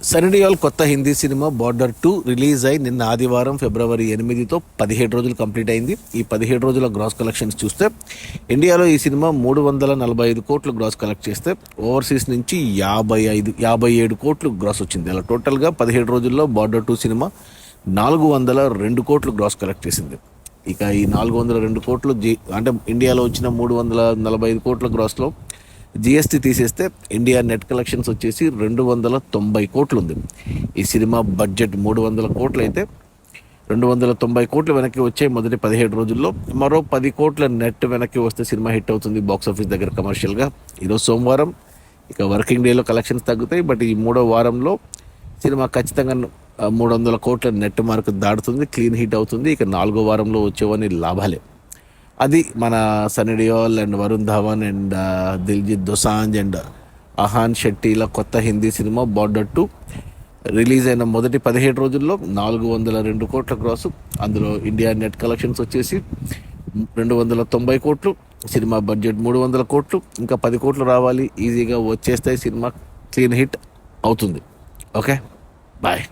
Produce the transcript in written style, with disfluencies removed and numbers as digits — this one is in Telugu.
సన్నీ డియోల్ కొత్త హిందీ సినిమా బార్డర్ 2 రిలీజ్ అయి నిన్న ఆదివారం ఫిబ్రవరి 8తో 17 రోజులు కంప్లీట్ అయింది. ఈ 17 రోజుల గ్రాస్ కలెక్షన్స్ చూస్తే ఇండియాలో ఈ సినిమా 345 కోట్లు గ్రాస్ కలెక్ట్ చేస్తే ఓవర్సీస్ నుంచి 57 కోట్లు గ్రాస్ వచ్చింది. అలా టోటల్గా 17 రోజుల్లో బార్డర్ 2 సినిమా 402 కోట్లు గ్రాస్ కలెక్ట్ చేసింది. ఇక ఈ 402 కోట్లు అంటే ఇండియాలో వచ్చిన 345 కోట్ల గ్రాస్లో జిఎస్టీ తీసేస్తే ఇండియా నెట్ కలెక్షన్స్ వచ్చేసి 290 కోట్లు ఉంది. ఈ సినిమా బడ్జెట్ 300 కోట్లు అయితే 290 కోట్లు వెనక్కి వచ్చే మొదటి 17 రోజుల్లో మరో 10 కోట్ల నెట్ వెనక్కి వస్తే సినిమా హిట్ అవుతుంది బాక్స్ ఆఫీస్ దగ్గర కమర్షియల్గా. ఈరోజు సోమవారం, ఇక వర్కింగ్ డేలో కలెక్షన్స్ తగ్గుతాయి. బట్ ఈ మూడో వారంలో సినిమా ఖచ్చితంగా 300 కోట్ల నెట్ మార్క్ దాడుతుంది, క్లీన్ హిట్ అవుతుంది. ఇక 4వ వారంలో వచ్చేవన్నీ లాభాలే. అది మన Sunny Deol and Varun Dhawan and Diljit Dosanjh and Ahan షెట్టీల కొత్త హిందీ సినిమా బార్డర్ 2 రిలీజ్ అయిన మొదటి 17 రోజుల్లో 402 కోట్ల గ్రాసు. అందులో ఇండియా నెట్ కలెక్షన్స్ వచ్చేసి 290 కోట్లు, సినిమా బడ్జెట్ 300 కోట్లు, ఇంకా 10 కోట్లు రావాలి, ఈజీగా వచ్చేస్తే సినిమా క్లీన్ హిట్ అవుతుంది. Okay, bye.